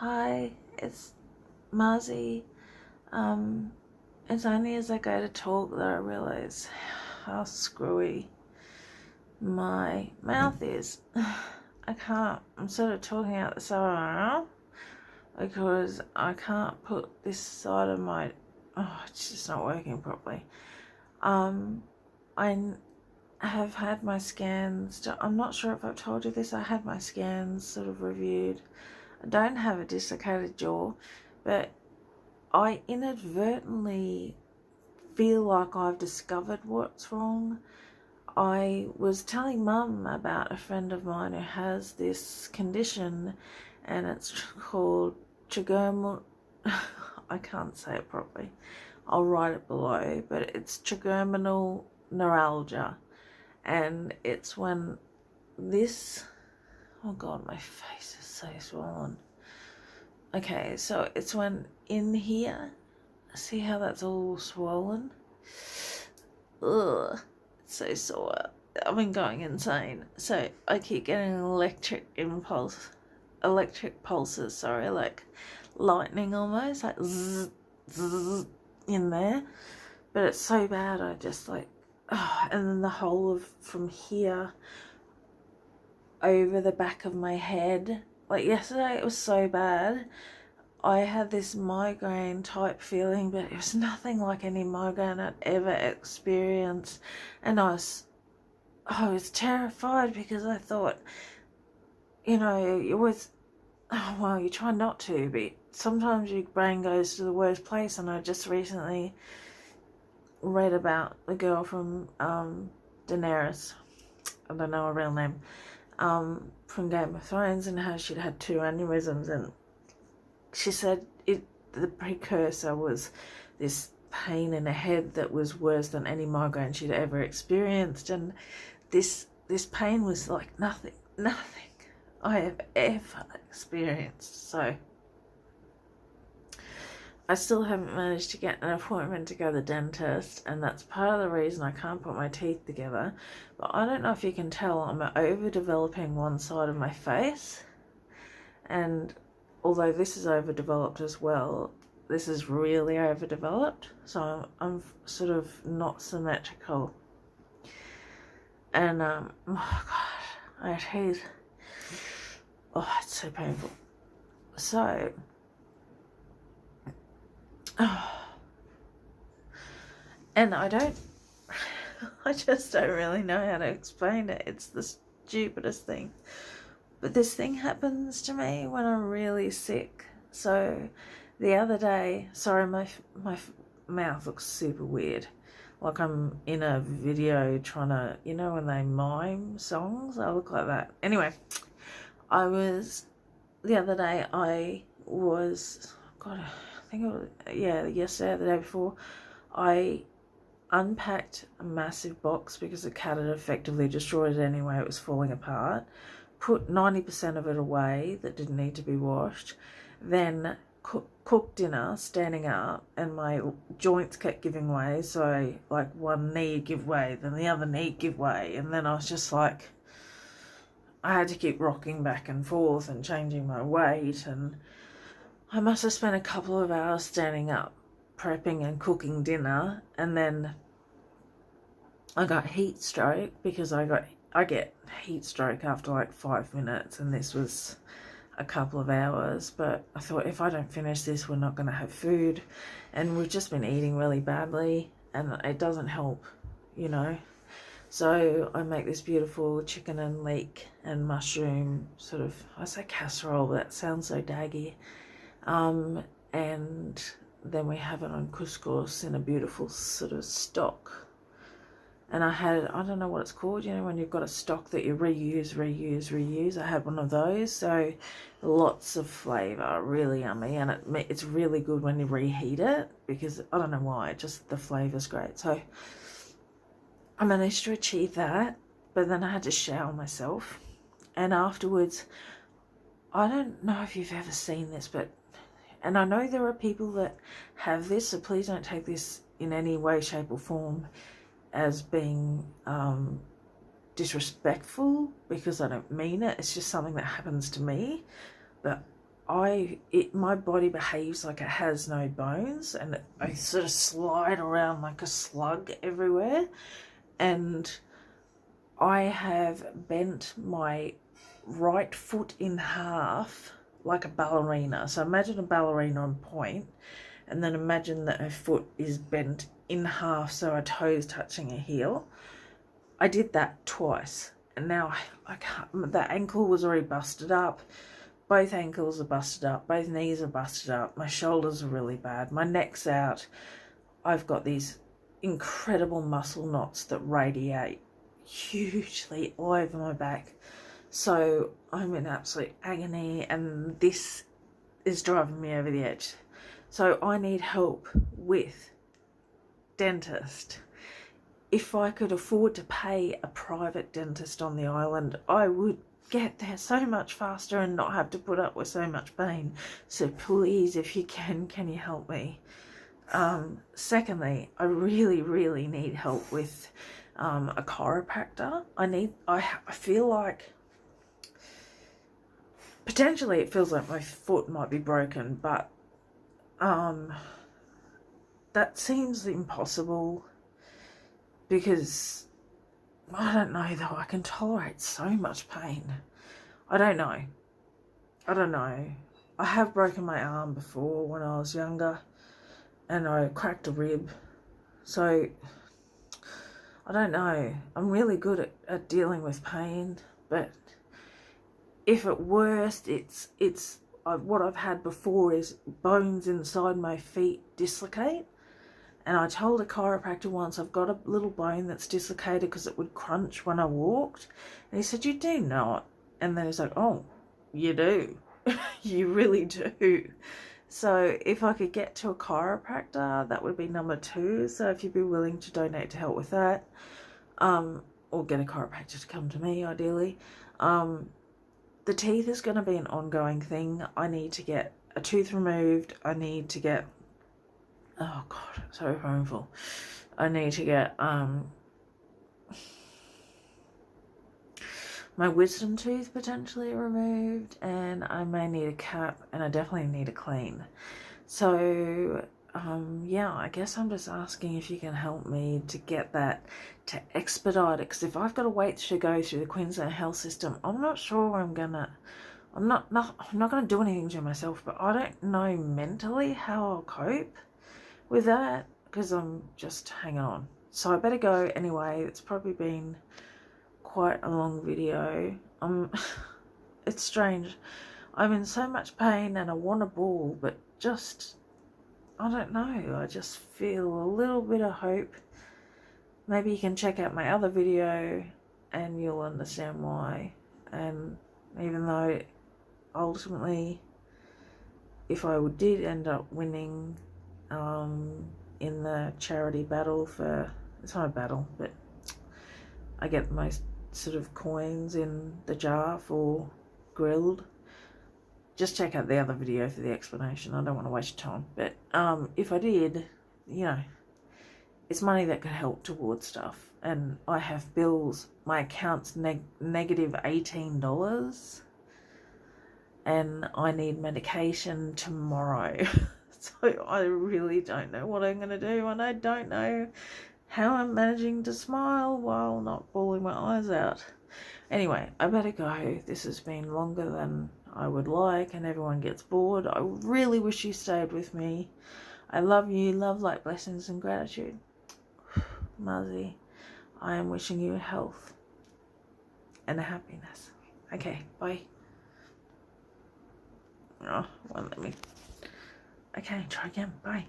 Hi, it's Marzi. It's only as I go to talk that I realise how screwy my mouth is. I can't, I'm sort of talking out the side of my mouth because I can't put this side of it's just not working properly. I have had my scans, I'm not sure if I've told you this, I had my scans sort of reviewed. I don't have a dislocated jaw, but I inadvertently feel like I've discovered what's wrong. I was telling Mum about a friend of mine who has this condition, and it's called trigeminal. I can't say it properly. I'll write it below, but it's trigeminal neuralgia, and it's when this. Oh God, my face is so swollen. Okay, so it's when in here, see how that's all swollen? Ugh, it's so sore. I've been going insane. So I keep getting electric pulses, sorry, like lightning almost, like zzz, zzz in there. But it's so bad, I just like, and then the whole of from here over the back of my head. Like yesterday it was so bad. I had this migraine type feeling, but it was nothing like any migraine I'd ever experienced. And I was terrified because I thought, you try not to, but sometimes your brain goes to the worst place. And I just recently read about the girl from Daenerys, I don't know her real name, from Game of Thrones, and how she'd had 2 aneurysms, and she said the precursor was this pain in her head that was worse than any migraine she'd ever experienced, and this pain was like nothing I have ever experienced. So I still haven't managed to get an appointment to go to the dentist, and that's part of the reason I can't put my teeth together. But I don't know if you can tell, I'm overdeveloping one side of my face, and although this is overdeveloped as well, this is really overdeveloped, so I'm sort of not symmetrical. And oh god, I hate, it's so painful. So and I just don't really know how to explain it. It's the stupidest thing. But this thing happens to me when I'm really sick. So the other day, sorry, my mouth looks super weird. Like I'm in a video trying to, when they mime songs, I look like that. Anyway, the other day I was, God, I think it was, yesterday or the day before, I unpacked a massive box because the cat had effectively destroyed it anyway. It was falling apart. Put 90% of it away that didn't need to be washed. Then cooked dinner standing up, and my joints kept giving way. So like one knee give way, then the other knee give way. And then I was just like, I had to keep rocking back and forth and changing my weight. And I must have spent a couple of hours standing up, prepping and cooking dinner. And then I got heat stroke because I get heat stroke after like 5 minutes, and this was a couple of hours. But I thought, if I don't finish this, we're not going to have food, and we've just been eating really badly, and it doesn't help, So I make this beautiful chicken and leek and mushroom sort of, I say casserole, but that sounds so daggy, and then we have it on couscous in a beautiful sort of stock. And I don't know what it's called, when you've got a stock that you reuse. I had one of those, so lots of flavour, really yummy. And it's really good when you reheat it, because I don't know why, just the flavour's great. So I managed to achieve that, but then I had to shower myself. And afterwards, I don't know if you've ever seen this, and I know there are people that have this, so please don't take this in any way, shape or form as being disrespectful, because I don't mean it. It's just something that happens to me. But my body behaves like it has no bones, and I sort of slide around like a slug everywhere, and I have bent my right foot in half like a ballerina. So imagine a ballerina on point, and then imagine that her foot is bent in half so her toe's touching her heel. I did that twice, and now I can't. The ankle was already busted up. Both ankles are busted up. Both knees are busted up. My shoulders are really bad. My neck's out. I've got these incredible muscle knots that radiate hugely all over my back. So I'm in absolute agony, and this is driving me over the edge. So I need help with dentist. If I could afford to pay a private dentist on the island, I would get there so much faster and not have to put up with so much pain. So please, if you can you help me? Secondly, I really need help with a chiropractor. I feel like potentially it feels like my foot might be broken, but that seems impossible, because I don't know though, I can tolerate so much pain. I don't know. I have broken my arm before when I was younger, and I cracked a rib. So I don't know. I'm really good at dealing with pain, but if at worst it's what I've had before is bones inside my feet dislocate. And I told a chiropractor once, I've got a little bone that's dislocated because it would crunch when I walked. And he said, you do not. And then he's like, oh, you do. You really do. So if I could get to a chiropractor, that would be number 2. So if you'd be willing to donate to help with that, or get a chiropractor to come to me, ideally. The teeth is going to be an ongoing thing. I need to get a tooth removed. I need to get... Oh God, so painful. I need to get my wisdom tooth potentially removed, and I may need a cap, and I definitely need a clean. So yeah, I guess I'm just asking if you can help me to get that, to expedite it, because if I've got to wait to go through the Queensland health system, I'm not sure I'm not gonna do anything to myself, but I don't know mentally how I'll cope with that, because I'm just hanging on. So I better go anyway. It's probably been quite a long video. It's strange. I'm in so much pain and I want a ball, but just, I don't know. I just feel a little bit of hope. Maybe you can check out my other video and you'll understand why. And even though ultimately, if I did end up winning in the charity battle for, it's not a battle, but I get the most sort of coins in the jar for grilled. Just check out the other video for the explanation. I don't want to waste your time, but if I did, you know, it's money that could help towards stuff, and I have bills. My account's negative $18, and I need medication tomorrow. So I really don't know what I'm going to do, and I don't know how I'm managing to smile while not bawling my eyes out. Anyway, I better go. This has been longer than I would like, and everyone gets bored. I really wish you stayed with me. I love you. Love, light, blessings, and gratitude. Marzi, I am wishing you health and a happiness. Okay, bye. Oh, won't let me. Okay, try again. Bye.